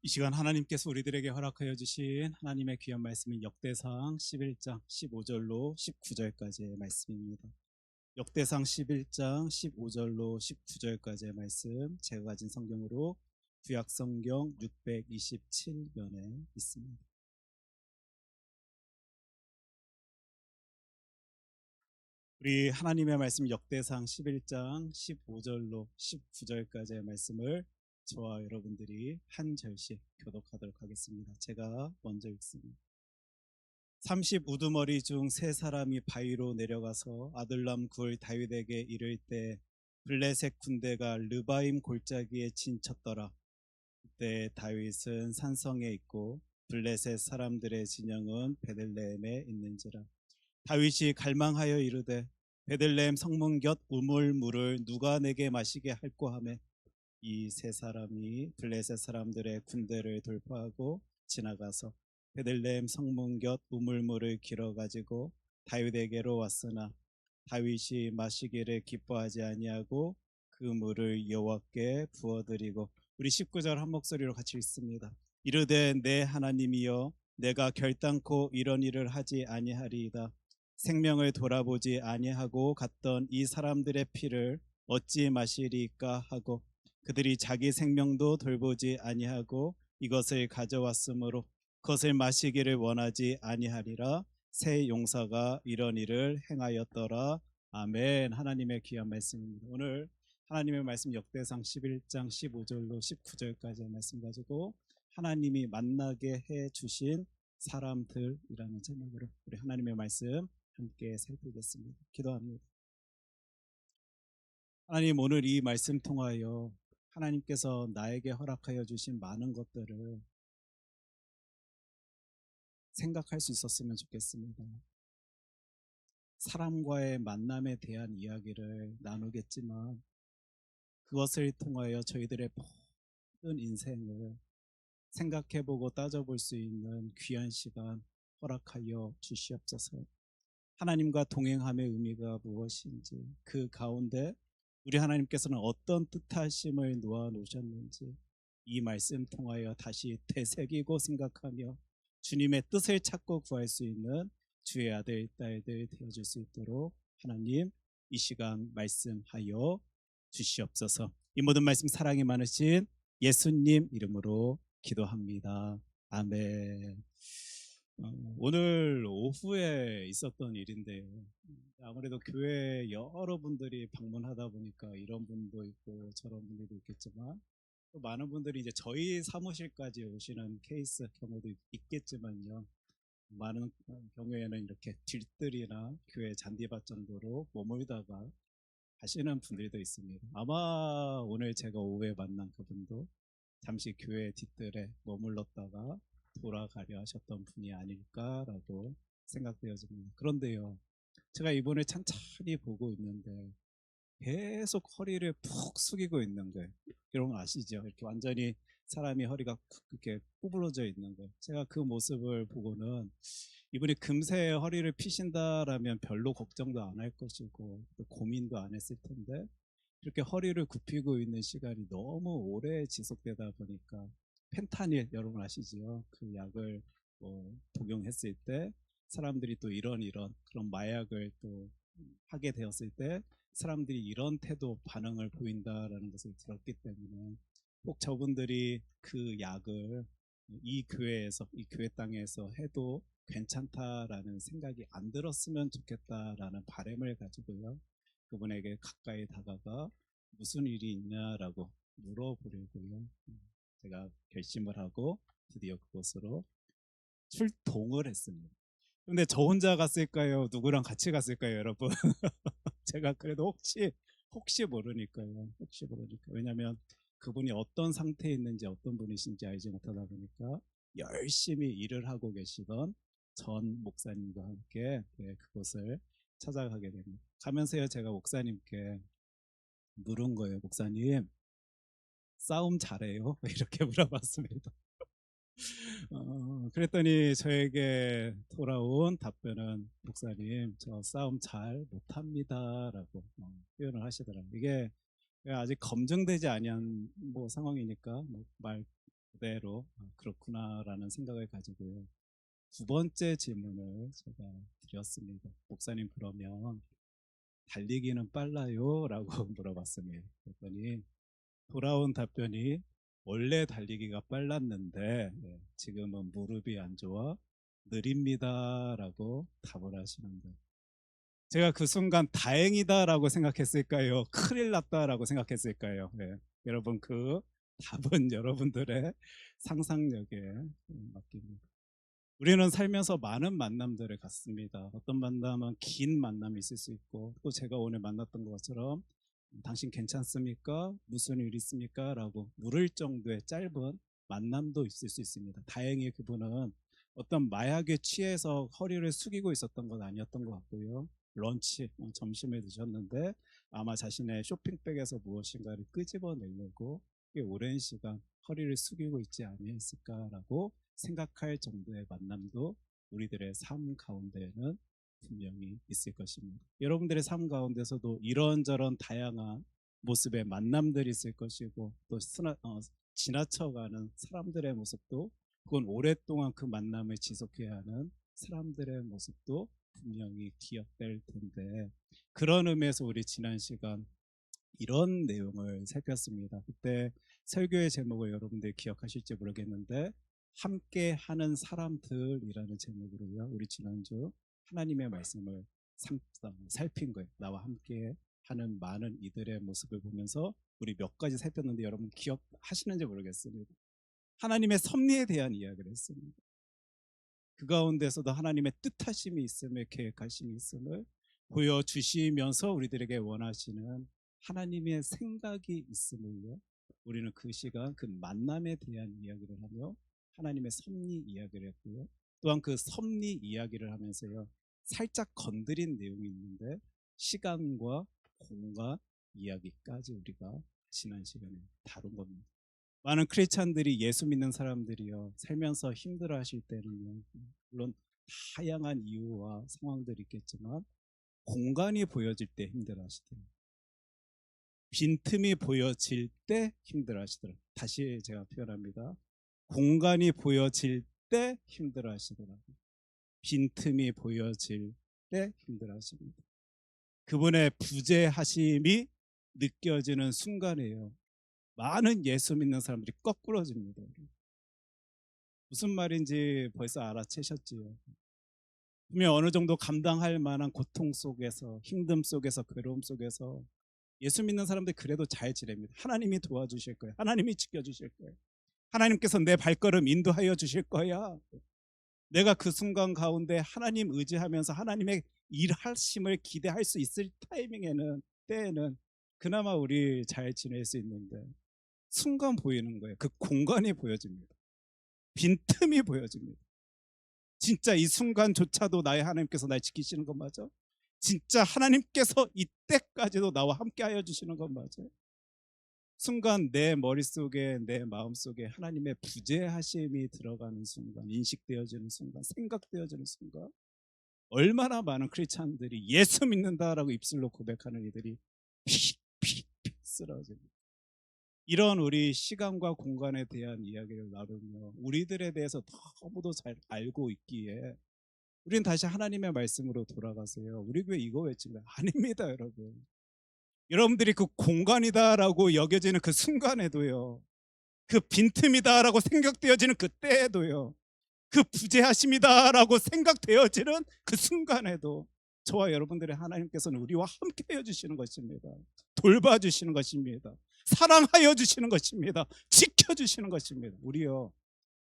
이 시간 하나님께서 우리들에게 허락하여 주신 하나님의 귀한 말씀인 역대상 11장 15절로 19절까지의 말씀입니다. 역대상 11장 15절로 19절까지의 말씀, 제가 가진 성경으로 구약성경 627면에 있습니다. 우리 하나님의 말씀 역대상 11장 15절로 19절까지의 말씀을 저와 여러분들이 한 절씩 교독하도록 하겠습니다. 제가 먼저 읽습니다. 30 우두머리 중 세 사람이 바위로 내려가서 아둘람 굴 다윗에게 이를 때 블레셋 군대가 르바임 골짜기에 진쳤더라. 그때 다윗은 산성에 있고 블레셋 사람들의 진영은 베들레헴에 있는지라. 다윗이 갈망하여 이르되 베들레헴 성문 곁 우물물을 누가 내게 마시게 할꼬 하매 이 세 사람이 블레셋 사람들의 군대를 돌파하고 지나가서 베들레헴 성문 곁 우물물을 길어 가지고 다윗에게로 왔으나 다윗이 마시기를 기뻐하지 아니하고 그 물을 여호와께 부어드리고, 우리 19절 한 목소리로 같이 읽습니다. 이르되 내 하나님이여 내가 결단코 이런 일을 하지 아니하리이다. 생명을 돌아보지 아니하고 갔던 이 사람들의 피를 어찌 마시리까 하고 그들이 자기 생명도 돌보지 아니하고 이것을 가져왔으므로 그것을 마시기를 원하지 아니하리라. 새 용사가 이런 일을 행하였더라. 아멘. 하나님의 귀한 말씀입니다. 오늘 하나님의 말씀 역대상 11장 15절로 19절까지의 말씀 가지고 하나님이 만나게 해주신 사람들이라는 제목으로 우리 하나님의 말씀 함께 살피겠습니다. 기도합니다. 하나님, 오늘 이 말씀 통하여 하나님께서 나에게 허락하여 주신 많은 것들을 생각할 수 있었으면 좋겠습니다. 사람과의 만남에 대한 이야기를 나누겠지만 그것을 통하여 저희들의 모든 인생을 생각해보고 따져볼 수 있는 귀한 시간 허락하여 주시옵소서. 하나님과 동행함의 의미가 무엇인지, 그 가운데 우리 하나님께서는 어떤 뜻하심을 놓아 놓으셨는지 이 말씀 통하여 다시 되새기고 생각하며 주님의 뜻을 찾고 구할 수 있는 주의 아들 딸들 되어줄 수 있도록 하나님 이 시간 말씀하여 주시옵소서. 이 모든 말씀 사랑이 많으신 예수님 이름으로 기도합니다. 아멘. 오늘 오후에 있었던 일인데요. 아무래도 교회 여러분들이 방문하다 보니까 이런 분도 있고 저런 분들도 있겠지만 또 많은 분들이 이제 저희 사무실까지 오시는 케이스 경우도 있겠지만요. 많은 경우에는 이렇게 들뜰이나 교회 잔디밭 정도로 머물다가 하시는 분들도 있습니다. 아마 오늘 제가 오후에 만난 그분도 잠시 교회 뒷뜰에 머물렀다가 돌아가려 하셨던 분이 아닐까라고 생각되어집니다. 그런데요, 제가 이번에 천천히 보고 있는데 계속 허리를 푹 숙이고 있는 거예요. 여러분 아시죠? 이렇게 완전히 사람이 허리가 이렇게 구부러져 있는 거예요. 제가 그 모습을 보고는 이분이 금세 허리를 피신다라면 별로 걱정도 안 할 것이고 또 고민도 안 했을 텐데 이렇게 허리를 굽히고 있는 시간이 너무 오래 지속되다 보니까 펜타닐 여러분 아시죠? 그 약을 복용했을 때 사람들이 또 이런 그런 마약을 또 하게 되었을 때 사람들이 이런 태도 반응을 보인다라는 것을 들었기 때문에 꼭 저분들이 그 약을 이 교회에서 이 교회 땅에서 해도 괜찮다라는 생각이 안 들었으면 좋겠다라는 바람을 가지고요, 그분에게 가까이 다가가 무슨 일이 있냐라고 물어보려고요, 제가 결심을 하고 드디어 그곳으로 출동을 했습니다. 근데 저 혼자 갔을까요? 누구랑 같이 갔을까요, 여러분? 제가 그래도 혹시 모르니까요. 혹시 모르니까. 왜냐하면 그분이 어떤 상태에 있는지 어떤 분이신지 알지 못하다 보니까 열심히 일을 하고 계시던 전 목사님과 함께 그곳을 찾아가게 됩니다. 가면서요, 제가 목사님께 물은 거예요. 목사님, 싸움 잘해요? 이렇게 물어봤습니다. 그랬더니 저에게 돌아온 답변은 목사님, 저 싸움 잘 못합니다 라고 표현을 하시더라고요. 이게 아직 검증되지 아니한 상황이니까 말 그대로 그렇구나라는 생각을 가지고요. 두 번째 질문을 제가 드렸습니다. 목사님, 그러면 달리기는 빨라요? 라고 물어봤습니다. 그랬더니 돌아온 답변이 원래 달리기가 빨랐는데 지금은 무릎이 안 좋아 느립니다 라고 답을 하시는 거예요. 제가 그 순간 다행이다라고 생각했을까요? 큰일 났다라고 생각했을까요? 여러분, 그 답은 여러분들의 상상력에 맡깁니다. 우리는 살면서 많은 만남들을 갖습니다. 어떤 만남은 긴 만남이 있을 수 있고, 또 제가 오늘 만났던 것처럼 당신 괜찮습니까? 무슨 일 있습니까? 라고 물을 정도의 짧은 만남도 있을 수 있습니다. 다행히 그분은 어떤 마약에 취해서 허리를 숙이고 있었던 건 아니었던 것 같고요. 런치, 점심을 드셨는데 아마 자신의 쇼핑백에서 무엇인가를 끄집어내려고 꽤 오랜 시간 허리를 숙이고 있지 아니했을까라고 생각할 정도의 만남도 우리들의 삶 가운데에는 분명히 있을 것입니다. 여러분들의 삶 가운데서도 이런저런 다양한 모습의 만남들이 있을 것이고, 또 지나쳐가는 사람들의 모습도, 그건 오랫동안 그 만남을 지속해야 하는 사람들의 모습도 분명히 기억될 텐데, 그런 의미에서 우리 지난 시간 이런 내용을 살폈습니다. 그때 설교의 제목을 여러분들이 기억하실지 모르겠는데, 함께 하는 사람들이라는 제목으로요, 우리 지난주 하나님의 말씀을 살핀 거예요. 나와 함께 하는 많은 이들의 모습을 보면서 우리 몇 가지 살폈는데, 여러분 기억하시는지 모르겠습니다. 하나님의 섭리에 대한 이야기를 했습니다. 그 가운데서도 하나님의 뜻하심이 있음을, 계획하심이 있음을 보여주시면서 우리들에게 원하시는 하나님의 생각이 있음을요, 우리는 그 시간 그 만남에 대한 이야기를 하며 하나님의 섭리 이야기를 했고요. 또한 그 섭리 이야기를 하면서요, 살짝 건드린 내용이 있는데 시간과 공간 이야기까지 우리가 지난 시간에 다룬 겁니다. 많은 크리스찬들이, 예수 믿는 사람들이요, 살면서 힘들어 하실 때는요, 물론 다양한 이유와 상황들이 있겠지만 공간이 보여질 때 힘들어 하시더라고요. 빈틈이 보여질 때 힘들어 하시더라고요. 다시 제가 표현합니다. 공간이 보여질 때 힘들어 하시더라고요. 빈틈이 보여질 때 힘들어 하십니다. 그분의 부재하심이 느껴지는 순간이에요. 많은 예수 믿는 사람들이 거꾸러집니다. 무슨 말인지 벌써 알아채셨지요. 분명 어느 정도 감당할 만한 고통 속에서, 힘듦 속에서, 괴로움 속에서 예수 믿는 사람들 그래도 잘 지냅니다. 하나님이 도와주실 거예요. 하나님이 지켜주실 거예요. 하나님께서 내 발걸음 인도하여 주실 거야. 내가 그 순간 가운데 하나님 의지하면서 하나님의 일하심을 기대할 수 있을 타이밍에는, 때에는 그나마 우리 잘 지낼 수 있는데, 순간 보이는 거예요. 그 공간이 보여집니다. 빈틈이 보여집니다. 진짜 이 순간조차도 나의 하나님께서 날 지키시는 건 맞아? 진짜 하나님께서 이때까지도 나와 함께 하여 주시는 건 맞아? 순간 내 머릿속에, 내 마음속에 하나님의 부재하심이 들어가는 순간, 인식되어지는 순간, 생각되어지는 순간, 얼마나 많은 크리스찬들이 예수 믿는다라고 입술로 고백하는 이들이 픽픽픽 쓰러집니다. 이런 우리 시간과 공간에 대한 이야기를 나누며 우리들에 대해서 너무도 잘 알고 있기에 우리는 다시 하나님의 말씀으로 돌아가세요. 우리 교회 이거 외치면 아닙니다, 여러분. 여러분들이 그 공간이다라고 여겨지는 그 순간에도요, 그 빈틈이다라고 생각되어지는 그때에도요, 그 부재하심이다라고 생각되어지는 그 순간에도 저와 여러분들의 하나님께서는 우리와 함께 해주시는 것입니다. 돌봐주시는 것입니다. 사랑하여 주시는 것입니다. 지켜주시는 것입니다. 우리요,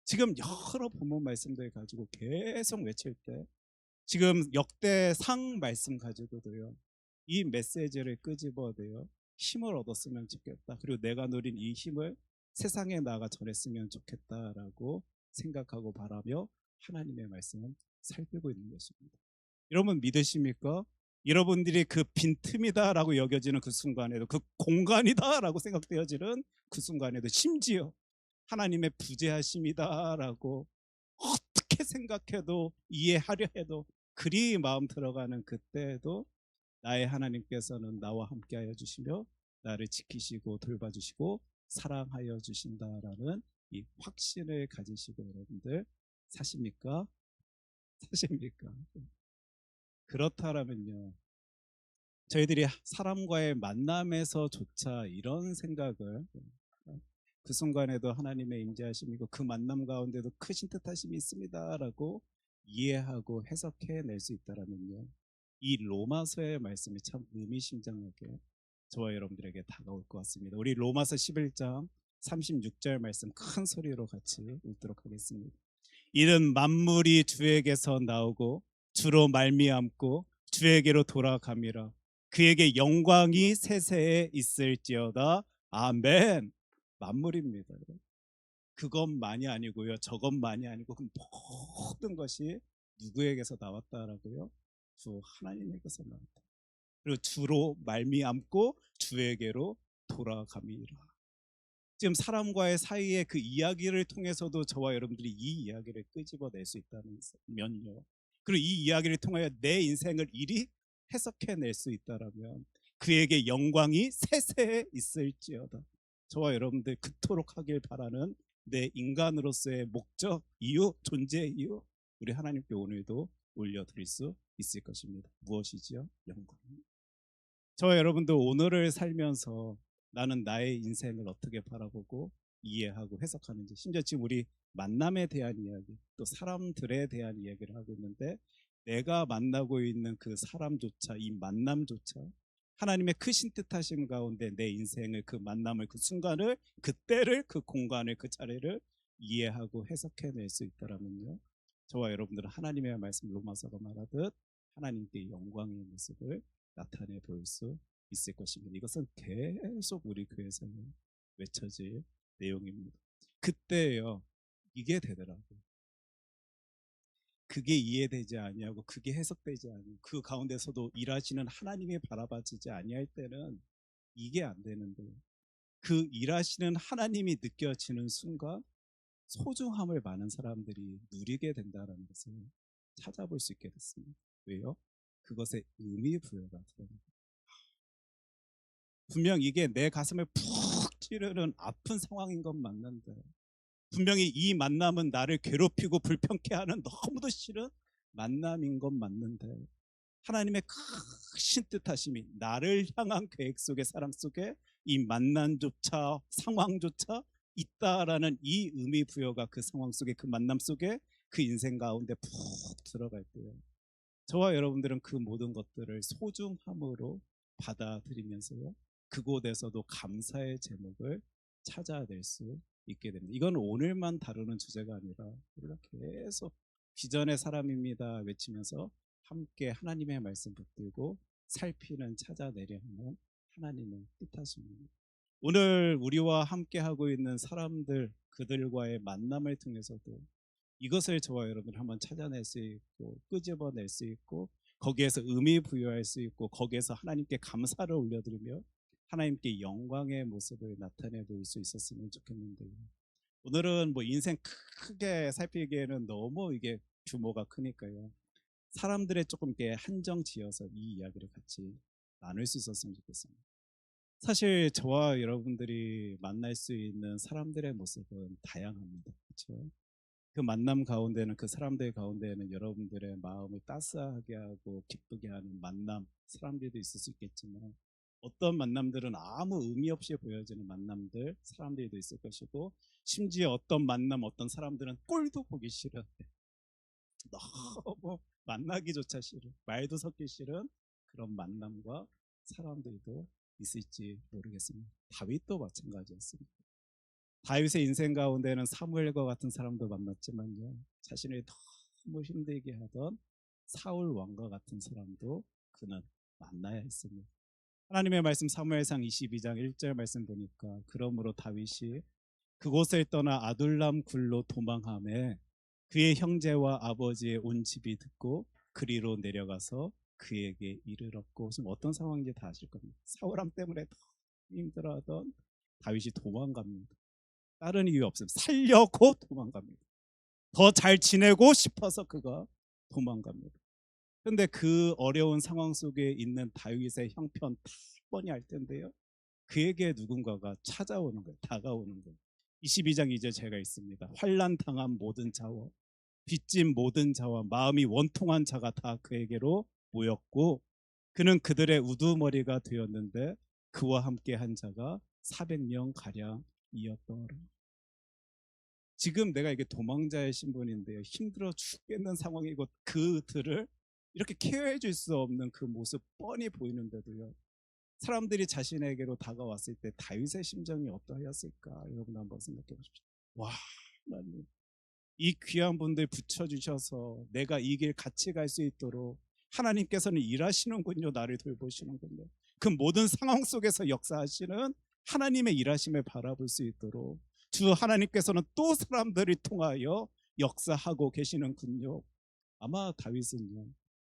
지금 여러 본문 말씀들 가지고 계속 외칠 때, 지금 역대상 말씀 가지고도요, 이 메시지를 끄집어내요 힘을 얻었으면 좋겠다. 그리고 내가 누린 이 힘을 세상에 나가 전했으면 좋겠다라고 생각하고 바라며 하나님의 말씀은 살피고 있는 것입니다. 여러분 믿으십니까? 여러분들이 그 빈틈이다라고 여겨지는 그 순간에도, 그 공간이다라고 생각되어지는 그 순간에도, 심지어 하나님의 부재하심이다라고 어떻게 생각해도, 이해하려 해도 그리 마음 들어가는 그때에도 나의 하나님께서는 나와 함께하여 주시며 나를 지키시고 돌봐주시고 사랑하여 주신다라는 이 확신을 가지시고 여러분들 사십니까? 사십니까? 그렇다라면요, 저희들이 사람과의 만남에서조차 이런 생각을, 그 순간에도 하나님의 임재하심이고 그 만남 가운데도 크신 뜻하심이 있습니다라고 이해하고 해석해낼 수 있다라면요, 이 로마서의 말씀이 참 의미심장하게 저와 여러분들에게 다가올 것 같습니다. 우리 로마서 11장 36절 말씀 큰 소리로 같이 읽도록 하겠습니다. 이는 만물이 주에게서 나오고 주로 말미암고 주에게로 돌아감이라. 그에게 영광이 세세에 있을지어다. 아멘. 만물입니다. 그것만이 아니고요, 저것만이 아니고 그 모든 것이 누구에게서 나왔다라고요? 주 하나님에게서 나왔다. 그리고 주로 말미암고 주에게로 돌아감이라. 지금 사람과의 사이의 그 이야기를 통해서도 저와 여러분들이 이 이야기를 끄집어낼 수 있다는 면요, 그리고 이 이야기를 통하여 내 인생을 이리 해석해낼 수 있다라면 그에게 영광이 세세에 있을지어다. 저와 여러분들 그토록 하길 바라는 내 인간으로서의 목적, 이유, 존재 이유, 우리 하나님께 오늘도 올려드릴 수 있을 것입니다. 무엇이지요? 영광. 저와 여러분도 오늘을 살면서 나는 나의 인생을 어떻게 바라보고 이해하고 해석하는지, 심지어 지금 우리 만남에 대한 이야기, 또 사람들에 대한 이야기를 하고 있는데, 내가 만나고 있는 그 사람조차, 이 만남조차 하나님의 크신 뜻하심 가운데 내 인생을, 그 만남을, 그 순간을, 그 때를, 그 공간을, 그 자리를 이해하고 해석해낼 수 있다라면요, 저와 여러분들은 하나님의 말씀, 로마서가 말하듯 하나님께 영광의 모습을 나타내 보일 수 있을 것입니다. 이것은 계속 우리 교회에서 외쳐질 내용입니다. 그때요, 이게 되더라고요. 그게 이해되지 아니하고 그게 해석되지 아니하고 그 가운데서도 일하시는 하나님이 바라봐지지 아니할 때는 이게 안 되는데, 그 일하시는 하나님이 느껴지는 순간 소중함을 많은 사람들이 누리게 된다는 것을 찾아볼 수 있게 됐습니다. 왜요? 그것에 의미 부여가 들어갑니다. 분명 이게 내 가슴을 푹 찌르는 아픈 상황인 건 맞는데, 분명히 이 만남은 나를 괴롭히고 불평케 하는 너무도 싫은 만남인 건 맞는데, 하나님의 크신 뜻하심이 나를 향한 계획 속에, 사람 속에 이 만남조차, 상황조차 있다라는 이 의미 부여가 그 상황 속에, 그 만남 속에, 그 인생 가운데 푹 들어갈 때요, 저와 여러분들은 그 모든 것들을 소중함으로 받아들이면서요, 그곳에서도 감사의 제목을 찾아낼 수 있게 됩니다. 이건 오늘만 다루는 주제가 아니라 우리가 계속 비전의 사람입니다 외치면서 함께 하나님의 말씀 붙들고 살피는, 찾아내려 하는 하나님의 뜻하십니다. 오늘 우리와 함께 하고 있는 사람들, 그들과의 만남을 통해서도 이것을 저와 여러분 한번 찾아낼 수 있고 끄집어낼 수 있고 거기에서 의미 부여할 수 있고 거기에서 하나님께 감사를 올려드리며 하나님께 영광의 모습을 나타내 보일 수 있었으면 좋겠는데요. 오늘은 뭐 인생 크게 살피기에는 너무 이게 규모가 크니까요, 사람들의 조금 이렇게 한정 지어서 이 이야기를 같이 나눌 수 있었으면 좋겠습니다. 사실 저와 여러분들이 만날 수 있는 사람들의 모습은 다양합니다. 그렇죠? 그 만남 가운데는, 그 사람들 가운데는 여러분들의 마음을 따스하게 하고 기쁘게 하는 만남, 사람들도 있을 수 있겠지만, 어떤 만남들은 아무 의미 없이 보여지는 만남들, 사람들도 있을 것이고, 심지어 어떤 만남, 어떤 사람들은 꼴도 보기 싫은, 너무 만나기조차 싫은, 말도 섞기 싫은 그런 만남과 사람들도 있을지 모르겠습니다. 다윗도 마찬가지였습니다. 다윗의 인생 가운데는 사무엘과 같은 사람도 만났지만요, 자신을 너무 힘들게 하던 사울 왕과 같은 사람도 그는 만나야 했습니다. 하나님의 말씀 사무엘상 22장 1절 말씀 보니까, 그러므로 다윗이 그곳을 떠나 아둘람 굴로 도망하매 그의 형제와 아버지의 온 집이 듣고 그리로 내려가서 그에게 이르렀고. 지금 어떤 상황인지 다 아실 겁니다. 사울왕 때문에 더 힘들어하던 다윗이 도망갑니다. 다른 이유 없습니다. 살려고 도망갑니다. 더 잘 지내고 싶어서 그가 도망갑니다. 그런데 그 어려운 상황 속에 있는 다윗의 형편 다 뻔히 알 텐데요, 그에게 누군가가 찾아오는 거예요. 다가오는 거예요. 22장 이제 제가 있습니다. 환난 당한 모든 자와 빚진 모든 자와 마음이 원통한 자가 다 그에게로 모였고 그는 그들의 우두머리가 되었는데 그와 함께 한 자가 400명 가량이었더라. 지금 내가 이게 도망자의 신분인데요. 힘들어 죽겠는 상황이고 그들을 이렇게 케어해 줄 수 없는 그 모습 뻔히 보이는데도요. 사람들이 자신에게로 다가왔을 때 다윗의 심정이 어떠하였을까? 여러분 한번 생각해 보십시오. 와, 하나님, 이 귀한 분들 붙여주셔서 내가 이 길 같이 갈 수 있도록 하나님께서는 일하시는군요. 나를 돌보시는군요. 그 모든 상황 속에서 역사하시는 하나님의 일하심을 바라볼 수 있도록 주 하나님께서는 또 사람들을 통하여 역사하고 계시는군요. 아마 다윗은요,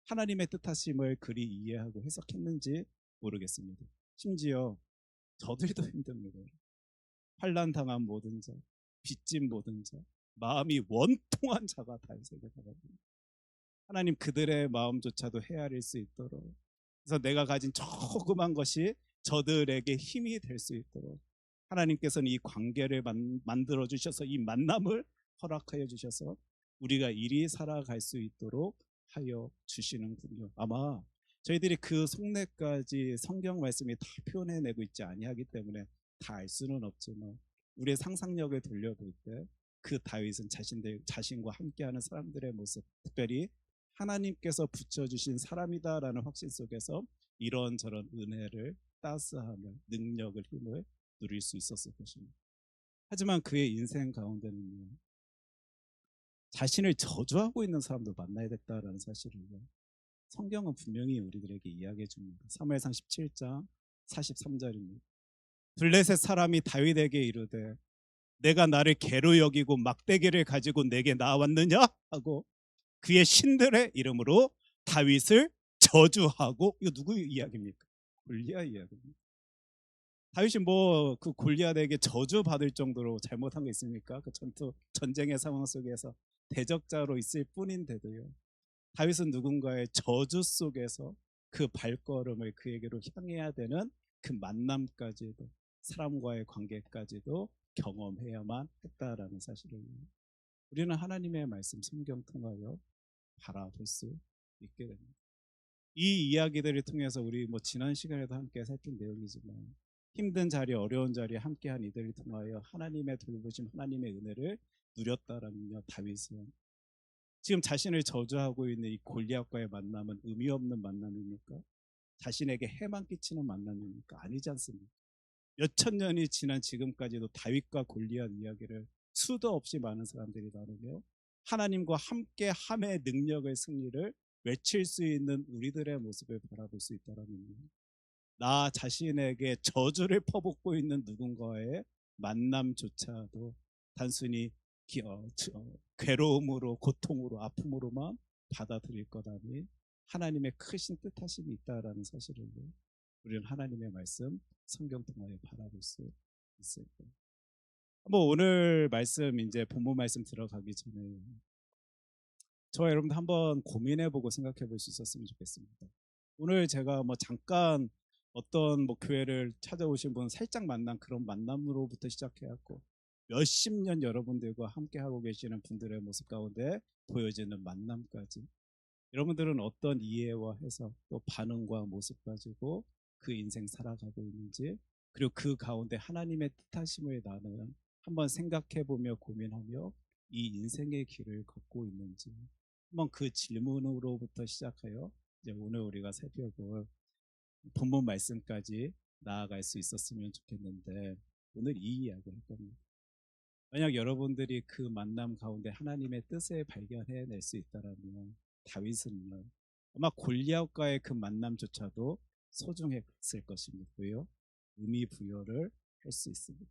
하나님의 뜻하심을 그리 이해하고 해석했는지 모르겠습니다. 심지어 저들도 힘듭니다. 환난 당한 모든 자, 빚진 모든 자, 마음이 원통한 자가 다윗에게 다가옵니다. 하나님 그들의 마음조차도 헤아릴 수 있도록, 그래서 내가 가진 조그만 것이 저들에게 힘이 될 수 있도록 하나님께서는 이 관계를 만들어 주셔서 이 만남을 허락하여 주셔서 우리가 이리 살아갈 수 있도록 하여 주시는군요. 아마 저희들이 그 속내까지 성경 말씀이 다 표현해내고 있지 아니하기 때문에 다 알 수는 없지만 우리의 상상력을 돌려볼 때 그 다윗은 자신과 함께하는 사람들의 모습, 특별히 하나님께서 붙여주신 사람이다라는 확신 속에서 이런저런 은혜를 따스하며 능력을 힘을 누릴 수 있었을 것입니다. 하지만 그의 인생 가운데는요, 자신을 저주하고 있는 사람도 만나야 됐다라는 사실을 성경은 분명히 우리들에게 이야기해 줍니다. 사무엘상 17장 43절입니다. 블레셋 사람이 다윗에게 이르되 내가 나를 개로 여기고 막대기를 가지고 내게 나왔느냐 하고 그의 신들의 이름으로 다윗을 저주하고, 이거 누구 이야기입니까? 골리앗 이야기입니다. 다윗이 뭐 그 골리앗에게 저주받을 정도로 잘못한 게 있습니까? 그 전쟁의 상황 속에서 대적자로 있을 뿐인데도요, 다윗은 누군가의 저주 속에서 그 발걸음을 그에게로 향해야 되는 그 만남까지도, 사람과의 관계까지도 경험해야만 했다라는 사실을 우리는 하나님의 말씀 성경 통하여 바라볼 수 있게 됩니다. 이 이야기들을 통해서 우리 뭐 지난 시간에도 함께 살핀 내용이지만 힘든 자리, 어려운 자리에 함께한 이들을 통하여 하나님의 돌보심, 하나님의 은혜를 누렸다라는요. 다윗은 지금 자신을 저주하고 있는 이 골리앗과의 만남은 의미 없는 만남입니까? 자신에게 해만 끼치는 만남입니까? 아니지 않습니까? 몇천 년이 지난 지금까지도 다윗과 골리앗 이야기를 수도 없이 많은 사람들이 나누며 하나님과 함께 함의 능력의 승리를 외칠 수 있는 우리들의 모습을 바라볼 수 있다라는, 나 자신에게 저주를 퍼붓고 있는 누군가의 만남조차도 단순히 괴로움으로, 고통으로, 아픔으로만 받아들일 거다니 하나님의 크신 뜻하심이 있다라는 사실을 우리는 하나님의 말씀 성경 통하여 바라볼 수 있을 거예요. 한번 오늘 말씀, 이제 본문 말씀 들어가기 전에 저와 여러분들 한번 고민해보고 생각해볼 수 있었으면 좋겠습니다. 오늘 제가 뭐 잠깐 어떤 뭐 교회를 찾아오신 분 살짝 만난 그런 만남으로부터 시작해갖고 몇십 년 여러분들과 함께 하고 계시는 분들의 모습 가운데 보여지는 만남까지, 여러분들은 어떤 이해와 해석 또 반응과 모습 가지고 그 인생 살아가고 있는지, 그리고 그 가운데 하나님의 뜻하심을 나는 한번 생각해보며 고민하며 이 인생의 길을 걷고 있는지, 한번 그 질문으로부터 시작하여 이제 오늘 우리가 살펴볼 본문 말씀까지 나아갈 수 있었으면 좋겠는데, 오늘 이 이야기를 할 겁니다. 만약 여러분들이 그 만남 가운데 하나님의 뜻을 발견해낼 수 있다면 다윗은요, 아마 골리앗과의 그 만남조차도 소중했을 것입니다. 왜요? 의미 부여를 할 수 있습니다.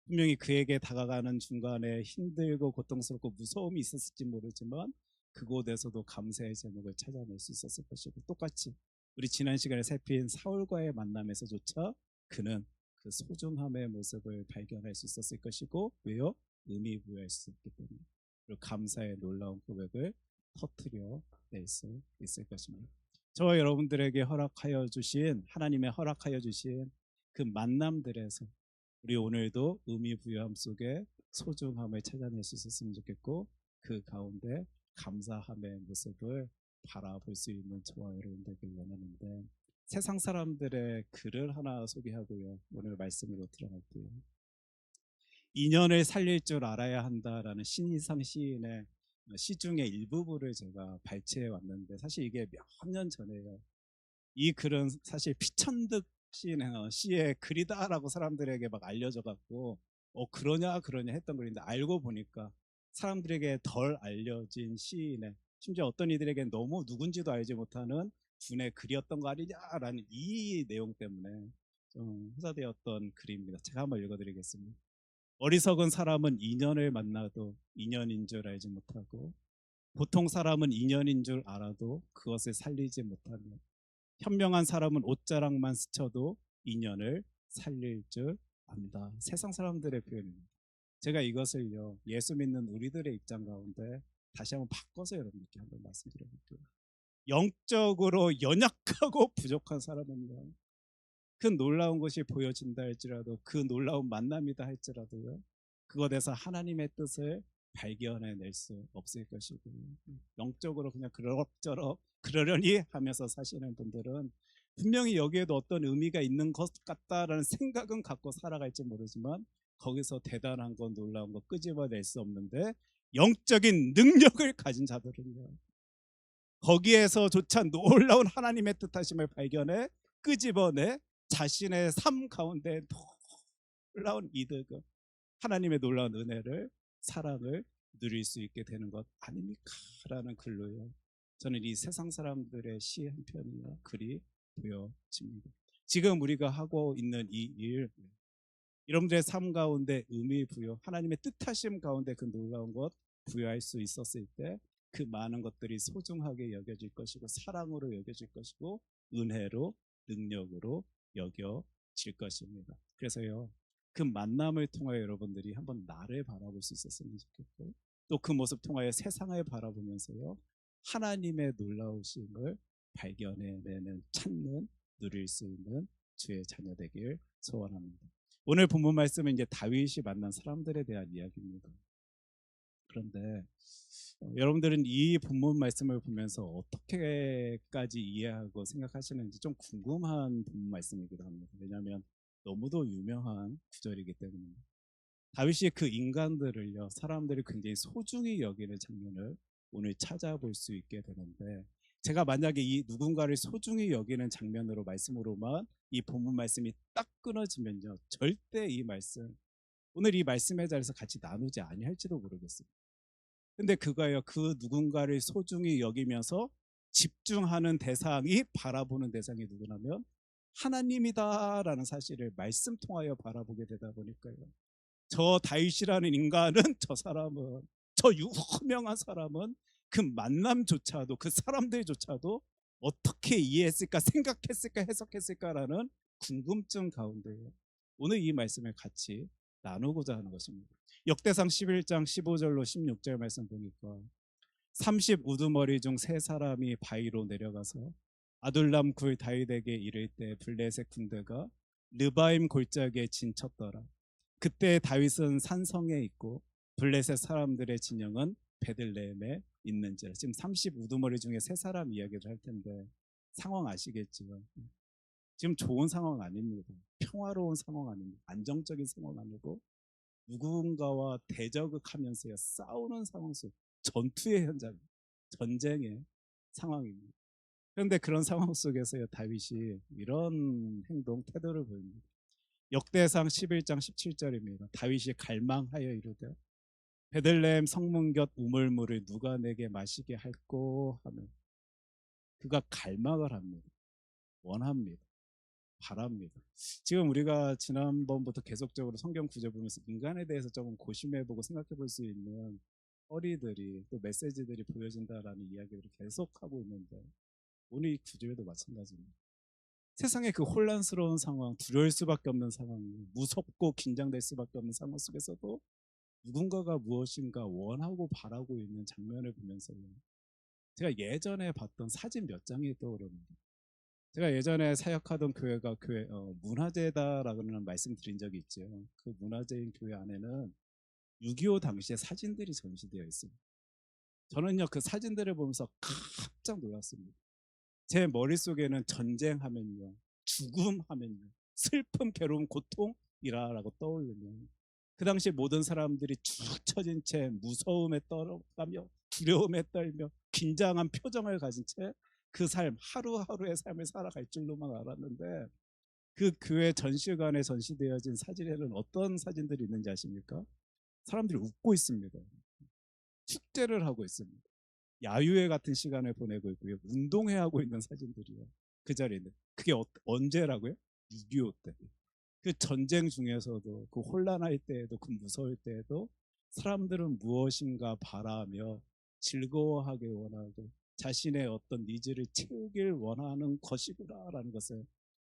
분명히 그에게 다가가는 중간에 힘들고 고통스럽고 무서움이 있었을지 모르지만 그곳에서도 감사의 제목을 찾아낼 수 있었을 것이고, 똑같이 우리 지난 시간에 살핀 사울과의 만남에서조차 그는 그 소중함의 모습을 발견할 수 있었을 것이고, 왜요? 의미 부여할 수 있기 때문에. 그리고 감사의 놀라운 고백을 터뜨려 낼 수 있을 것입니다. 저와 여러분들에게 허락하여 주신, 하나님의 허락하여 주신 그 만남들에서 우리 오늘도 의미 부여함 속에 소중함을 찾아낼 수 있었으면 좋겠고, 그 가운데 감사함의 모습을 바라볼 수 있는 저와 여러분 되길 원하는데, 세상 사람들의 글을 하나 소개하고요, 오늘 말씀으로 들어갈게요. 인연을 살릴 줄 알아야 한다라는 신이상 시인의 시 중에 일부분을 제가 발췌해 왔는데, 사실 이게 몇 년 전에요. 이 글은 사실 피천득 시인의 시의 글이다라고 사람들에게 막 알려져 갖고 그러냐 했던 글인데, 알고 보니까 사람들에게 덜 알려진 시인의, 심지어 어떤 이들에게 너무 누군지도 알지 못하는 분의 글이었던 거 아니냐라는 이 내용 때문에 좀 회자되었던 글입니다. 제가 한번 읽어드리겠습니다. 어리석은 사람은 인연을 만나도 인연인 줄 알지 못하고, 보통 사람은 인연인 줄 알아도 그것을 살리지 못하며, 현명한 사람은 옷자락만 스쳐도 인연을 살릴 줄 안다. 세상 사람들의 표현입니다. 제가 이것을요, 예수 믿는 우리들의 입장 가운데 다시 한번 바꿔서 여러분께 한번 말씀드려볼게요. 영적으로 연약하고 부족한 사람은요, 그 놀라운 것이 보여진다 할지라도, 그 놀라운 만남이다 할지라도요, 그것에서 하나님의 뜻을 발견해낼 수 없을 것이고, 영적으로 그냥 그럭저럭 그러려니 하면서 사시는 분들은 분명히 여기에도 어떤 의미가 있는 것 같다라는 생각은 갖고 살아갈지 모르지만, 거기서 대단한 건, 놀라운 거 끄집어낼 수 없는데, 영적인 능력을 가진 자들은요, 거기에서조차 놀라운 하나님의 뜻하심을 발견해 끄집어내 자신의 삶 가운데 놀라운 이득을, 하나님의 놀라운 은혜를, 사랑을 누릴 수 있게 되는 것 아닙니까? 라는 글로요, 저는 이 세상 사람들의 시 한 편이요, 글이 보여집니다. 지금 우리가 하고 있는 이 일, 여러분들의 삶 가운데 의미 부여, 하나님의 뜻하심 가운데 그 놀라운 것 부여할 수 있었을 때, 그 많은 것들이 소중하게 여겨질 것이고, 사랑으로 여겨질 것이고, 은혜로, 능력으로 여겨질 것입니다. 그래서요, 그 만남을 통하여 여러분들이 한번 나를 바라볼 수 있었으면 좋겠고, 또 그 모습 통하여 세상을 바라보면서요, 하나님의 놀라우심을 발견해내는, 찾는, 누릴 수 있는 주의 자녀 되길 소원합니다. 오늘 본문 말씀은 이제 다윗이 만난 사람들에 대한 이야기입니다. 그런데 여러분들은 이 본문 말씀을 보면서 어떻게까지 이해하고 생각하시는지 좀 궁금한 본문 말씀이기도 합니다. 왜냐하면 너무도 유명한 구절이기 때문에. 다윗이 그 인간들을요, 사람들이 굉장히 소중히 여기는 장면을 오늘 찾아볼 수 있게 되는데, 제가 만약에 이 누군가를 소중히 여기는 장면으로, 말씀으로만 이 본문 말씀이 딱 끊어지면요, 절대 이 말씀, 오늘 이 말씀의 자리에서 같이 나누지 아니할지도 모르겠습니다. 근데 그거예요, 그 누군가를 소중히 여기면서 집중하는 대상이, 바라보는 대상이 누구냐면 하나님이다라는 사실을 말씀 통하여 바라보게 되다 보니까요, 저 다윗이라는 인간은, 저 사람은, 저 유명한 사람은 그 만남조차도, 그 사람들조차도 어떻게 이해했을까, 생각했을까, 해석했을까라는 궁금증 가운데 오늘 이 말씀을 같이 나누고자 하는 것입니다. 역대상 11장 15절로 16절 말씀 보니까, 30 우두머리 중 세 사람이 바위로 내려가서 아둘람 굴 다윗에게 이를 때 블레셋 군대가 르바임 골짜기에 진쳤더라. 그때 다윗은 산성에 있고 블레셋 사람들의 진영은 베들레헴에 있는지라. 지금 30 우두머리 중에 세 사람 이야기를 할 텐데, 상황 아시겠지요? 지금 좋은 상황 아닙니다. 평화로운 상황 아닙니다. 안정적인 상황 아니고 누군가와 대적하면서 싸우는 상황 속, 전투의 현장, 전쟁의 상황입니다. 그런데 그런 상황 속에서요, 다윗이 이런 행동, 태도를 보입니다. 역대상 11장 17절입니다. 다윗이 갈망하여 이르되 베들레헴 성문 곁 우물물을 누가 내게 마시게 할꼬 하며, 그가 갈망을 합니다. 원합니다. 바랍니다. 지금 우리가 지난번부터 계속적으로 성경 구절 보면서 인간에 대해서 조금 고심해보고 생각해볼 수 있는 허리들이, 또 메시지들이 보여진다라는 이야기를 계속하고 있는데, 오늘 이 구절도 마찬가지입니다. 세상의 그 혼란스러운 상황, 두려울 수밖에 없는 상황, 무섭고 긴장될 수밖에 없는 상황 속에서도 누군가가 무엇인가 원하고 바라고 있는 장면을 보면서 제가 예전에 봤던 사진 몇 장이 떠오릅니다. 제가 예전에 사역하던 교회가 교회 문화재다라고는 말씀드린 적이 있죠. 그 문화재인 교회 안에는 6.25 당시의 사진들이 전시되어 있습니다. 저는요 그 사진들을 보면서 깜짝 놀랐습니다. 제 머릿속에는 전쟁하면요, 죽음하면요, 슬픔, 괴로움, 고통이라고 떠오르면 그 당시 모든 사람들이 축 처진 채 무서움에 떨어가며 두려움에 떨며 긴장한 표정을 가진 채 그 삶, 하루하루의 삶을 살아갈 줄로만 알았는데, 그 교회 전시관에 전시되어진 사진에는 어떤 사진들이 있는지 아십니까? 사람들이 웃고 있습니다. 축제를 하고 있습니다. 야유회 같은 시간을 보내고 있고요. 운동회 하고 있는 사진들이요. 그 자리에 있는. 그게 언제라고요? 6.25 때. 그 전쟁 중에서도 그 혼란할 때에도 그 무서울 때에도 사람들은 무엇인가 바라며 즐거워하길 원하고 자신의 어떤 니즈를 채우길 원하는 것이구나라는 것을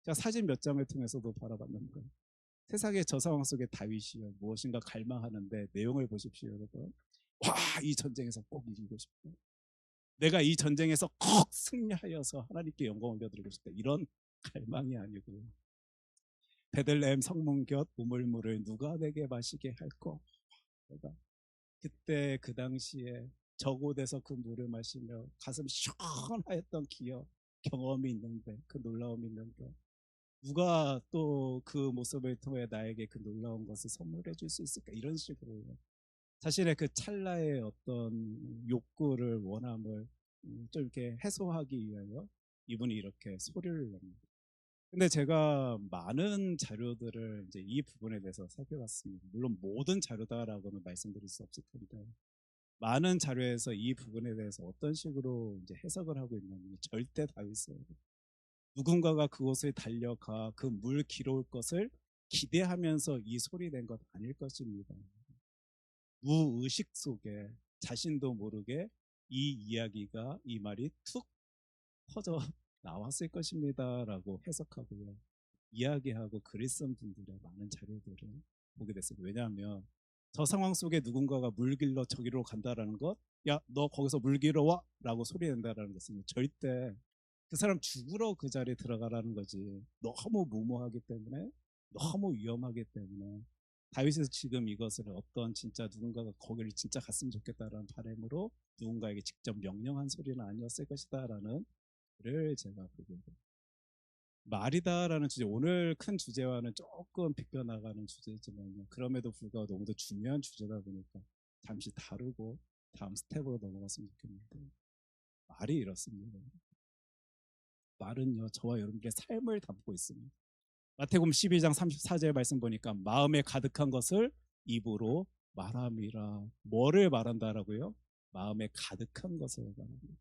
제가 사진 몇 장을 통해서도 바라봤는데, 세상의 저 상황 속에 다윗이요 무엇인가 갈망하는데 내용을 보십시오 여러분. 와, 이 전쟁에서 꼭 이기고 싶다. 내가 이 전쟁에서 꼭 승리하여서 하나님께 영광을 올려드리고 싶다. 이런 갈망이 아니고, 베들레헴 성문 곁 우물물을 누가 내게 마시게 할꼬. 내가 그때 그 당시에 저곳에서 그 물을 마시며 가슴 시원하였던 기억, 경험이 있는데, 그 놀라움이 있는데 누가 또 그 모습을 통해 나에게 그 놀라운 것을 선물해 줄 수 있을까. 이런 식으로 자신의 그 찰나의 어떤 욕구를, 원함을 좀 이렇게 해소하기 위하여 이분이 이렇게 소리를 냅니다. 근데 제가 많은 자료들을 이제 이 부분에 대해서 살펴봤습니다. 물론 모든 자료다라고는 말씀드릴 수 없을 텐데, 많은 자료에서 이 부분에 대해서 어떤 식으로 이제 해석을 하고 있냐면, 절대 다윗은 누군가가 그곳을 달려가 그 물 길어올 것을 기대하면서 이 소리 낸 것 아닐 것입니다. 무의식 속에 자신도 모르게 이 이야기가, 이 말이 툭 퍼져 나왔을 것입니다라고 해석하고요, 이야기하고 글을 쓴 분들의 많은 자료들을 보게 됐습니다. 왜냐하면 저 상황 속에 누군가가 물 길러 저기로 간다라는 것, 야 너 거기서 물 길어 와 라고 소리 낸다라는 것은 절대 그 사람 죽으러 그 자리에 들어가라는 거지, 너무 무모하기 때문에, 너무 위험하기 때문에 다윗은 지금 이것을 어떤 진짜 누군가가 거기를 진짜 갔으면 좋겠다라는 바람으로 누군가에게 직접 명령한 소리는 아니었을 것이다라는 글을 제가 보게 됩니다. 말이다라는 주제, 오늘 큰 주제와는 조금 비껴나가는 주제지만 그럼에도 불구하고 너무도 중요한 주제다 보니까 잠시 다루고 다음 스텝으로 넘어갔으면 좋겠는데, 말이 이렇습니다. 말은요 저와 여러분들의 삶을 담고 있습니다. 마태복음 12장 34절 말씀 보니까 마음에 가득한 것을 입으로 말함이라. 뭐를 말한다라고요? 마음에 가득한 것을 말합니다.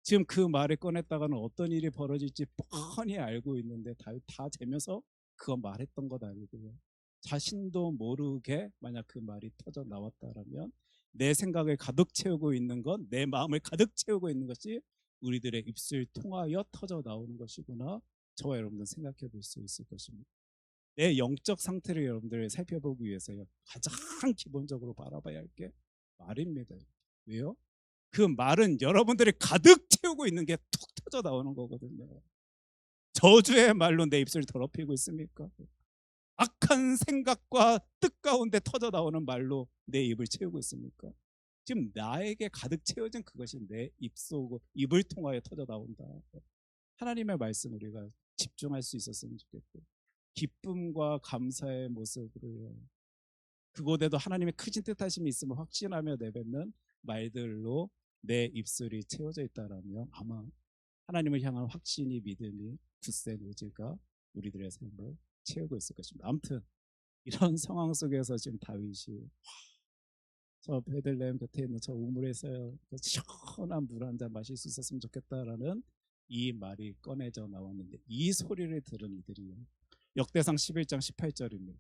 지금 그 말을 꺼냈다가는 어떤 일이 벌어질지 뻔히 알고 있는데 다 재면서 그거 말했던 것 아니고요, 자신도 모르게 만약 그 말이 터져 나왔다라면 내 생각을 가득 채우고 있는 건, 내 마음을 가득 채우고 있는 것이 우리들의 입술 통하여 터져 나오는 것이구나, 저와 여러분들 생각해 볼 수 있을 것입니다. 내 영적 상태를 여러분들 살펴보기 위해서요 가장 기본적으로 바라봐야 할 게 말입니다. 왜요? 그 말은 여러분들이 가득 채우고 있는 게 툭 터져 나오는 거거든요. 저주의 말로 내 입술이 더럽히고 있습니까? 악한 생각과 뜻 가운데 터져 나오는 말로 내 입을 채우고 있습니까? 지금 나에게 가득 채워진 그것이 내 입을 통하여 터져 나온다. 하나님의 말씀 우리가 집중할 수 있었으면 좋겠고, 기쁨과 감사의 모습으로요, 그곳에도 하나님의 크신 뜻하심이 있음을 확신하며 내뱉는 말들로 내 입술이 채워져 있다라면 아마 하나님을 향한 확신이, 믿음이, 굳센 의지가 우리들의 삶을 채우고 있을 것입니다. 아무튼 이런 상황 속에서 지금 다윗이 저 베들레헴 곁에 있는 저 우물에서 시원한 물 한 잔 마실 수 있었으면 좋겠다라는 이 말이 꺼내져 나왔는데, 이 소리를 들은 이들이요 역대상 11장 18절입니다.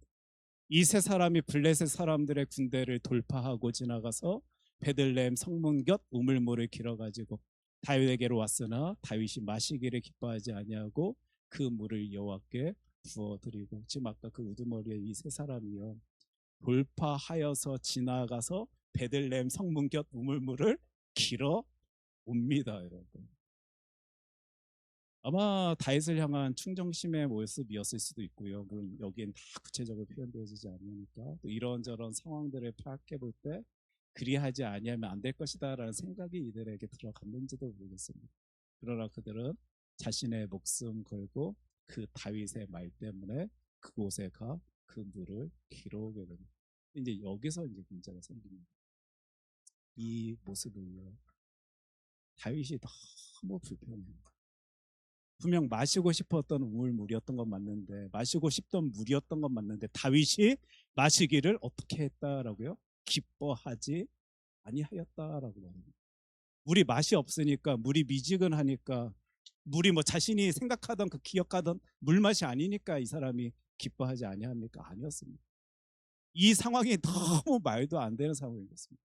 이 세 사람이 블레셋 사람들의 군대를 돌파하고 지나가서 베들레헴 성문 곁 우물물을 길어가지고 다윗에게로 왔으나 다윗이 마시기를 기뻐하지 아니하고 그 물을 여호와께 부어드리고, 지금 아까 그 우두머리에 이 세 사람이요 돌파하여서 지나가서 베들레헴 성문 곁 우물물을 길어 옵니다. 여러분, 아마 다윗을 향한 충정심의 모습이었을 수도 있고요. 물론 여기엔 다 구체적으로 표현되어지지 않으니까 또 이런저런 상황들을 파악해 볼 때 그리하지 아니하면 안 될 것이다라는 생각이 이들에게 들어갔는지도 모르겠습니다. 그러나 그들은 자신의 목숨 걸고 그 다윗의 말 때문에 그곳에 가 그 물을 길어오게 됩니다. 이제 여기서 이제 문제가 생깁니다. 이 모습을요. 다윗이 너무 불편해요. 분명 마시고 싶었던 우물물이었던 건 맞는데, 마시고 싶던 물이었던 건 맞는데 다윗이 마시기를 어떻게 했다라고요? 기뻐하지 아니하였다라고 말합니다. 물이 맛이 없으니까, 물이 미지근하니까, 물이 뭐 자신이 생각하던 그 기억하던 물맛이 아니니까 이 사람이 기뻐하지 아니합니까? 아니었습니다. 이 상황이 너무 말도 안 되는 상황이었습니다.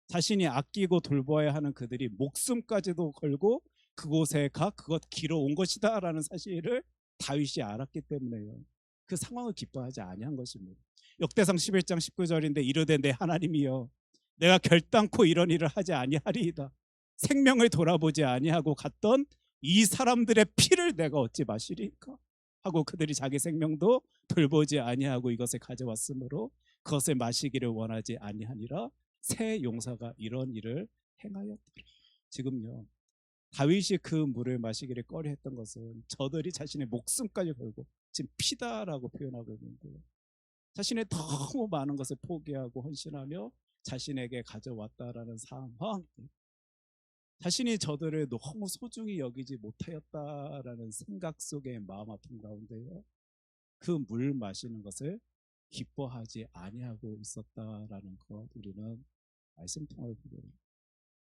자신이 아끼고 돌보아야 하는 그들이 목숨까지도 걸고 그곳에 가 그것 길어온 것이다 라는 사실을 다윗이 알았기 때문에요. 그 상황을 기뻐하지 아니한 것입니다. 역대상 11장 19절인데 이르되 내 하나님이여 내가 결단코 이런 일을 하지 아니하리이다. 생명을 돌아보지 아니하고 갔던 이 사람들의 피를 내가 어찌 마시리까 하고 그들이 자기 생명도 돌보지 아니하고 이것을 가져왔으므로 그것을 마시기를 원하지 아니하니라. 새 용사가 이런 일을 행하였더라. 지금요 다윗이 그 물을 마시기를 꺼려했던 것은 저들이 자신의 목숨까지 걸고 지금 피다라고 표현하고 있는데요. 자신의 너무 많은 것을 포기하고 헌신하며 자신에게 가져왔다라는 상황, 자신이 저들을 너무 소중히 여기지 못하였다라는 생각 속에 마음 아픈 가운데요. 그 물 마시는 것을 기뻐하지 아니하고 있었다라는 것 우리는 말씀 통할 보게 됩니다.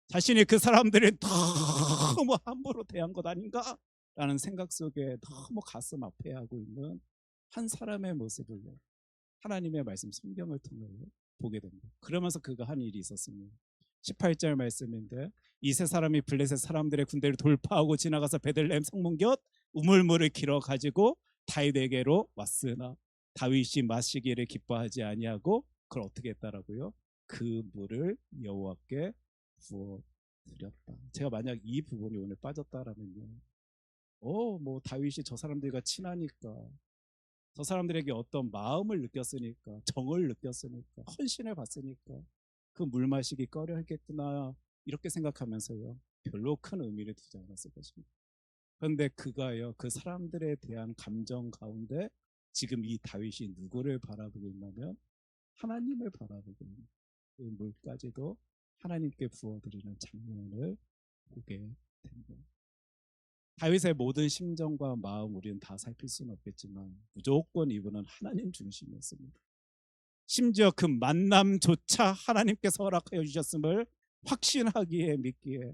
자신이 그 사람들을 너무 함부로 대한 것 아닌가? 라는 생각 속에 너무 가슴 아파하고 있는 한 사람의 모습을 하나님의 말씀 성경을 통해 보게 됩니다. 그러면서 그가 한 일이 있었습니다. 18절 말씀인데 이 세 사람이 블레셋 사람들의 군대를 돌파하고 지나가서 베들레헴 성문 곁 우물물을 길어 가지고 다윗에게로 왔으나 다윗이 마시기를 기뻐하지 아니하고 그걸 어떻게 했다라고요? 그 물을 여호와께 부어 드렸다. 제가 만약 이 부분이 오늘 빠졌다라면요. 뭐 다윗이 저 사람들과 친하니까 저 사람들에게 어떤 마음을 느꼈으니까 정을 느꼈으니까 헌신을 받으니까 그 물 마시기 꺼려 했겠구나 이렇게 생각하면서요. 별로 큰 의미를 두지 않았을 것입니다. 그런데 그가요 그 사람들에 대한 감정 가운데 지금 이 다윗이 누구를 바라보고 있냐면 하나님을 바라보고 있는 그 물까지도 하나님께 부어드리는 장면을 보게 됩니다. 다윗의 모든 심정과 마음 우리는 다 살필 수는 없겠지만 무조건 이분은 하나님 중심이었습니다. 심지어 그 만남조차 하나님께서 허락하여 주셨음을 확신하기에 믿기에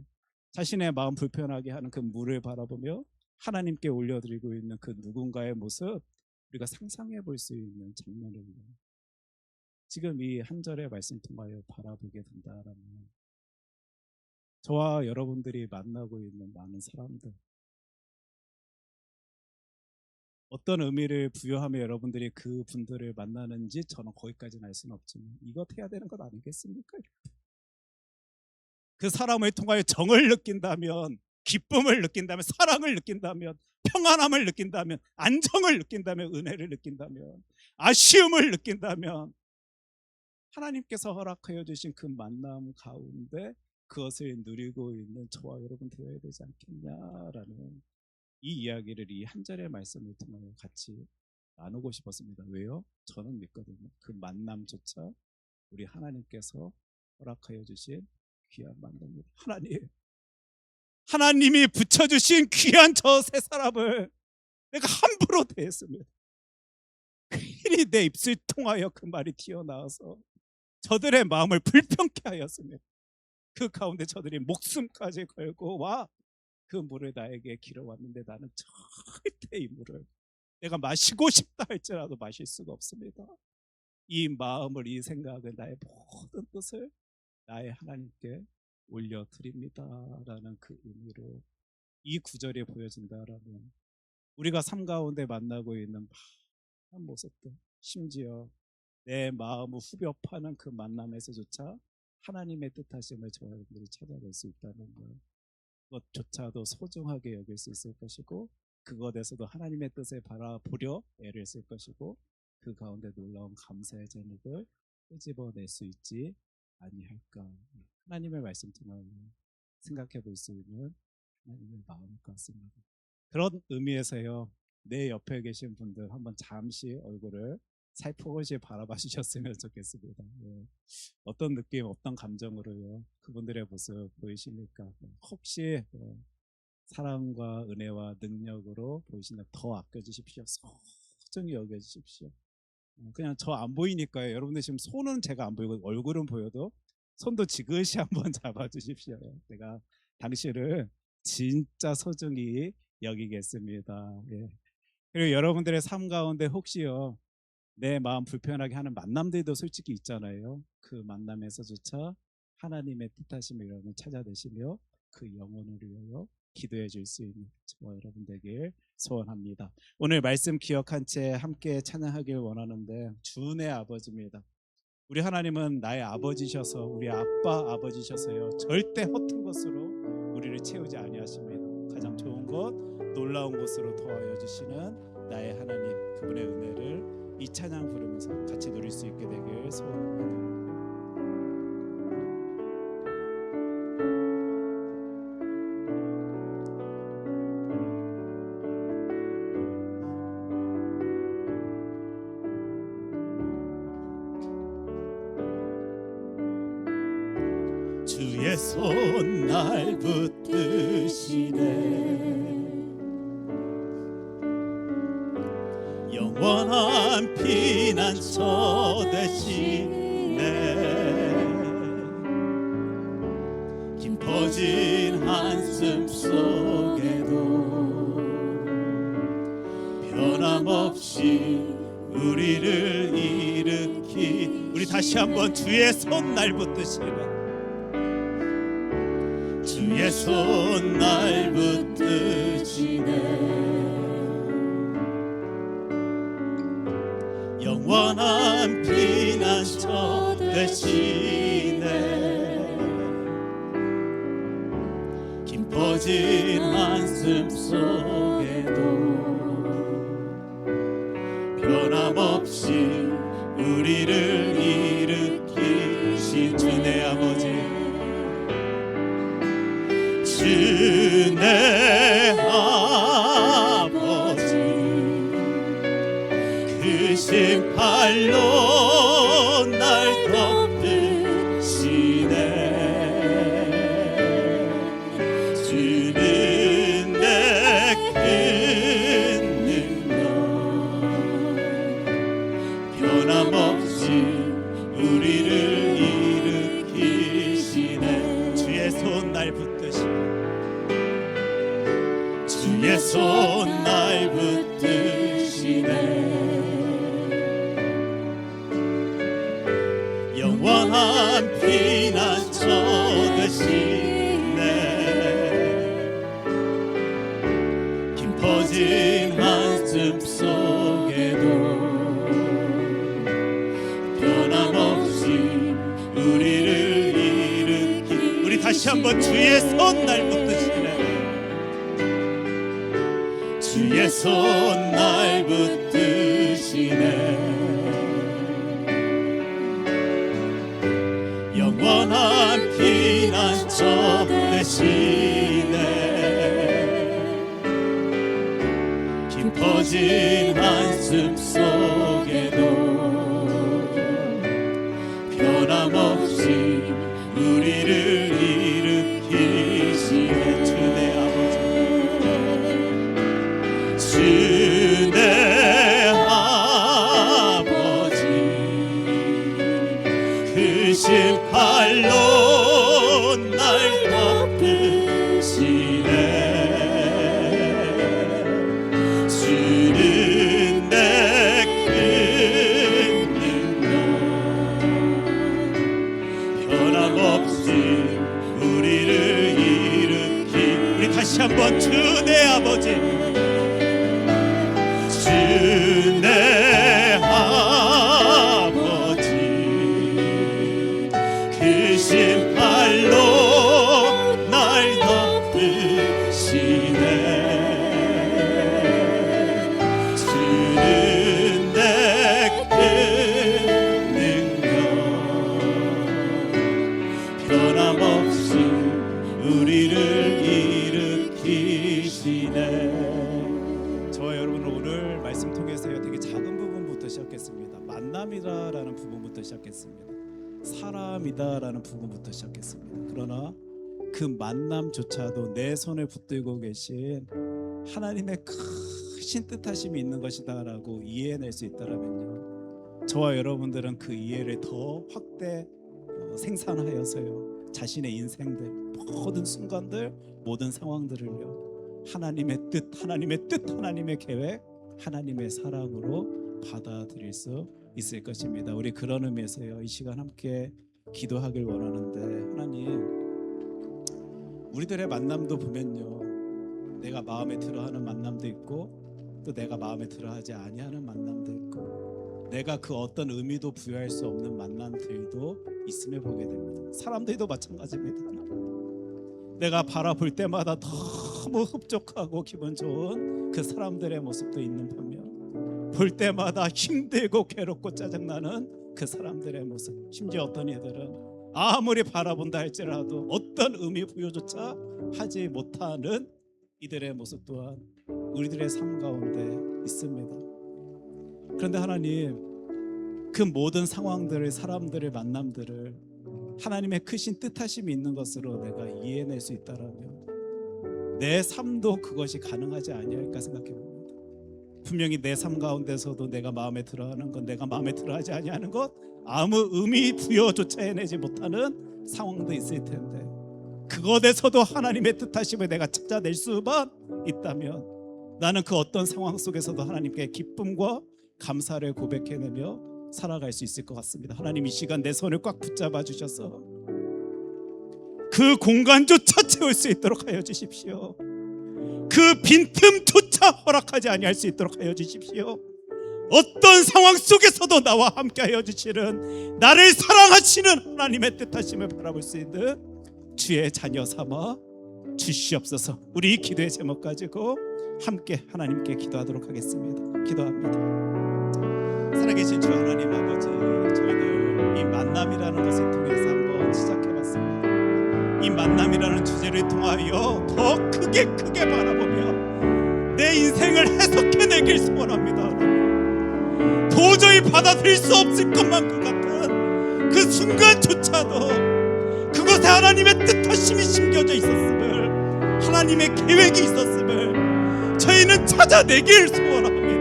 자신의 마음 불편하게 하는 그 물을 바라보며 하나님께 올려드리고 있는 그 누군가의 모습 우리가 상상해 볼 수 있는 장면입니다. 지금 이 한 절의 말씀 통하여 바라보게 된다라면 저와 여러분들이 만나고 있는 많은 사람들 어떤 의미를 부여하며 여러분들이 그 분들을 만나는지 저는 거기까지는 알 수는 없지만 이것 해야 되는 것 아니겠습니까? 그 사람을 통하여 정을 느낀다면 기쁨을 느낀다면 사랑을 느낀다면 평안함을 느낀다면 안정을 느낀다면 은혜를 느낀다면 아쉬움을 느낀다면 하나님께서 허락하여 주신 그 만남 가운데 그것을 누리고 있는 저와 여러분 되어야 되지 않겠냐라는 이 이야기를 이 한 절의 말씀을 통해 같이 나누고 싶었습니다. 왜요? 저는 믿거든요. 그 만남조차 우리 하나님께서 허락하여 주신 귀한 만남입니다. 하나님이 붙여주신 귀한 저 세 사람을 내가 함부로 대했습니다. 괜히 내 입술 통하여 그 말이 튀어나와서 저들의 마음을 불편케 하였습니다. 그 가운데 저들이 목숨까지 걸고 와 그 물을 나에게 길어왔는데 나는 절대 이 물을 내가 마시고 싶다 할지라도 마실 수가 없습니다. 이 마음을 이 생각을 나의 모든 뜻을 나의 하나님께 올려드립니다 라는 그 의미로 이 구절이 보여진다라면 우리가 삶 가운데 만나고 있는 많은 모습들 심지어 내 마음을 후벼 파는 그 만남에서조차 하나님의 뜻하심을 저와 여러분들이 찾아낼 수 있다는 것 그것조차도 소중하게 여길 수 있을 것이고, 그것에서도 하나님의 뜻에 바라보려 애를 쓸 것이고, 그 가운데 놀라운 감사의 제목을 끄집어낼 수 있지 아니할까. 하나님의 말씀 통하여 생각해 볼 수 있는 하나님의 마음일 것 같습니다. 그런 의미에서요, 내 옆에 계신 분들 한번 잠시 얼굴을 살포시 바라봐 주셨으면 좋겠습니다. 예. 어떤 느낌, 어떤 감정으로요 그분들의 모습 보이십니까? 혹시 사랑과 은혜와 능력으로 보이시나 더 아껴주십시오. 소중히 여겨주십시오. 그냥 저 안 보이니까요. 여러분들 지금 손은 제가 안 보이고 얼굴은 보여도 손도 지그시 한번 잡아주십시오. 내가 당신을 진짜 소중히 여기겠습니다. 예. 그리고 여러분들의 삶 가운데 혹시요 내 마음 불편하게 하는 만남들도 솔직히 있잖아요. 그 만남에서조차 하나님의 뜻하심을 여러분 찾아내시며 그 영혼을 위하여 기도해 줄 수 있는 저와 여러분 되길 소원합니다. 오늘 말씀 기억한 채 함께 찬양하길 원하는데, 주의 아버지입니다. 우리 하나님은 나의 아버지셔서, 우리 아빠 아버지셔서요 절대 허튼 것으로 우리를 채우지 아니하십니다. 가장 좋은 곳, 놀라운 곳으로 도와여 주시는 나의 하나님, 그분의 은혜를 이 찬양 부르면서 같이 누릴 수 있게 되길 소원합니다. 주의 손 날 붙드시네, 영원한 피난처 되시네. 깊어진 한숨 속에도 변함없이 우리를 일으키. 우리 다시 한번 주의 손 날 붙드시네, 주의 손 날 붙드시네, 영원한 피난처 되시네. 깊어진 한숨 속에도 변함없이 우리를 일으키신 주 내 아버지, 주 내 아버지, 그 신팔로 날 덮으시네. 주는 내 큰 능력, 변함없이 우리를 일으키시네. 주의 손 날 붙드시네, 주의 손 날 붙드시네, 영원한 피난처 되시네. 깊어진 한숨 속에도 변함없이 우리를 일으키. 우리 다시 한번 주의 손 날 붙드시네, 주의 손 날 붙드시네, 영원한 피난처 되시네. 깊어진 한숨 속에도 변함없이 우리를 일으키시네. 주 내 아버지, 주 내 아버지, 그 신팔로 날 덮으시네. 주는 내 큰 능력, 변함없이 우리를 일으키. 우리 다시 한번 주 내 아버지, 주 내 아버지, 그 신팔로 날 덮으시네. 만남이다라는 부분부터 시작했습니다. 사람이다라는 부분부터 시작했습니다. 그러나 그 만남조차도 내 손을 붙들고 계신 하나님의 크신 뜻하심이 있는 것이다라고 이해해낼 수 있다라면요, 저와 여러분들은 그 이해를 더 확대 생산하여서요, 자신의 인생들 모든 순간들 모든 상황들을요, 하나님의 뜻, 하나님의 계획, 하나님의 사랑으로 받아들일 수 있을 것입니다. 우리 그런 의미에서요, 이 시간 함께 기도하길 원하는데, 하나님, 우리들의 만남도 보면요, 내가 마음에 들어하는 만남도 있고 또 내가 마음에 들어하지 아니하는 만남도 있고, 내가 그 어떤 의미도 부여할 수 없는 만남들도 있음을 보게 됩니다. 사람들도 마찬가지입니다. 내가 바라볼 때마다 너무 흡족하고 기분 좋은 그 사람들의 모습도 있는 반면, 볼 때마다 힘들고 괴롭고 짜증나는 그 사람들의 모습, 심지어 어떤 이들은 아무리 바라본다 할지라도 어떤 의미 부여조차 하지 못하는 이들의 모습 또한 우리들의 삶 가운데 있습니다. 그런데 하나님, 그 모든 상황들을, 사람들을, 만남들을 하나님의 크신 뜻하심이 있는 것으로 내가 이해해낼 수 있다라면 내 삶도 그것이 가능하지 아니할까 생각해 봅니다. 분명히 내 삶 가운데서도 내가 마음에 들어하는 것, 내가 마음에 들어하지 아니하는 것, 아무 의미 부여조차 해내지 못하는 상황도 있을 텐데, 그것에서도 하나님의 뜻하심을 내가 찾아낼 수만 있다면 나는 그 어떤 상황 속에서도 하나님께 기쁨과 감사를 고백해내며 살아갈 수 있을 것 같습니다. 하나님, 이 시간 내 손을 꽉 붙잡아 주셔서 그 공간조차 채울 수 있도록 하여 주십시오. 그 빈틈조차 허락하지 아니할 수 있도록 하여 주십시오. 어떤 상황 속에서도 나와 함께 하여 주시는, 나를 사랑하시는 하나님의 뜻하심을 바라볼 수 있는 주의 자녀 삼아 주시옵소서. 우리 기도의 제목 가지고 함께 하나님께 기도하도록 하겠습니다. 기도합니다. 살아계신 주 하나님 아버지, 저희들 이 만남이라는 것을 통해서 한번 시작해봤습니다. 이 만남이라는 주제를 통하여 더 크게 바라보며 내 인생을 해석해내길 소원합니다. 도저히 받아들일 수 없을 것만큼 같은 그 순간조차도 그곳에 하나님의 뜻하심이 심겨져 있었음을, 하나님의 계획이 있었음을 저희는 찾아내길 소원합니다.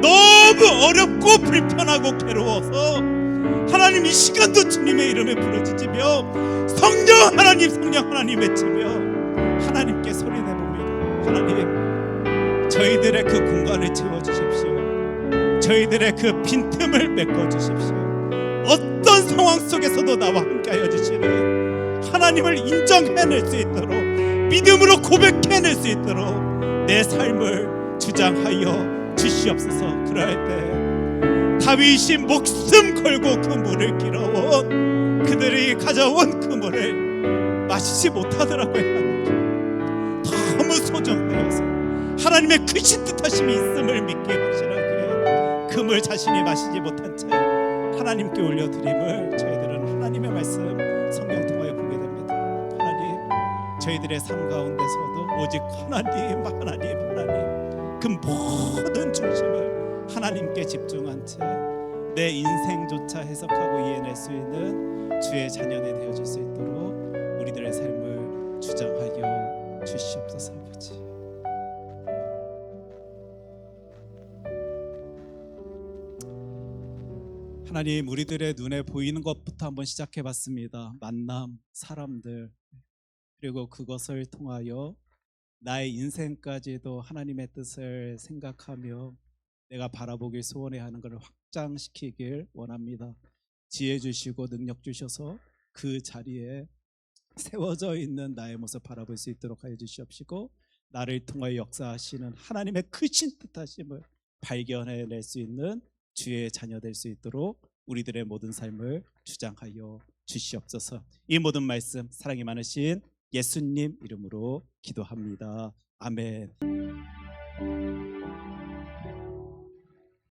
너무 어렵고 불편하고 괴로워서 하나님, 이 시간도 주님의 이름에 부르짖으며 성령 하나님 외치며 하나님께 소리내봅니다. 하나님, 저희들의 그 공간을 채워주십시오. 저희들의 그 빈틈을 메꿔주십시오. 어떤 상황 속에서도 나와 함께하여 주시는 하나님을 인정해낼 수 있도록, 믿음으로 고백해낼 수 있도록 내 삶을 주장하여 주시옵소서. 그럴 때 다윗이 목숨 걸고 그 물을 길어온, 그들이 가져온 그 물을 마시지 못하더라고요. 너무 소중해서 하나님의 크신 뜻하심이 있음을 믿기 확실하게 그 물 자신이 마시지 못한 채 하나님께 올려드림을 저희들은 하나님의 말씀 성경 통하여 보게 됩니다. 하나님, 저희들의 삶 가운데서도 오직 하나님 그 모든 중심을 하나님께 집중한 채 내 인생조차 해석하고 이해낼 수 있는 주의 자녀가 되어질 수 있도록 우리들의 삶을 주장하여 주시옵소서. 아버지, 하나님, 우리들의 눈에 보이는 것부터 한번 시작해봤습니다. 만남, 사람들, 그리고 그것을 통하여 나의 인생까지도 하나님의 뜻을 생각하며 내가 바라보길 소원해 하는 것을 확장시키길 원합니다. 지혜 주시고 능력 주셔서 그 자리에 세워져 있는 나의 모습 바라볼 수 있도록 하여 주시옵시고, 나를 통하여 역사하시는 하나님의 크신 뜻하심을 발견해낼 수 있는 주의 자녀 될 수 있도록 우리들의 모든 삶을 주장하여 주시옵소서. 이 모든 말씀 사랑이 많으신 예수님 이름으로 기도합니다. 아멘.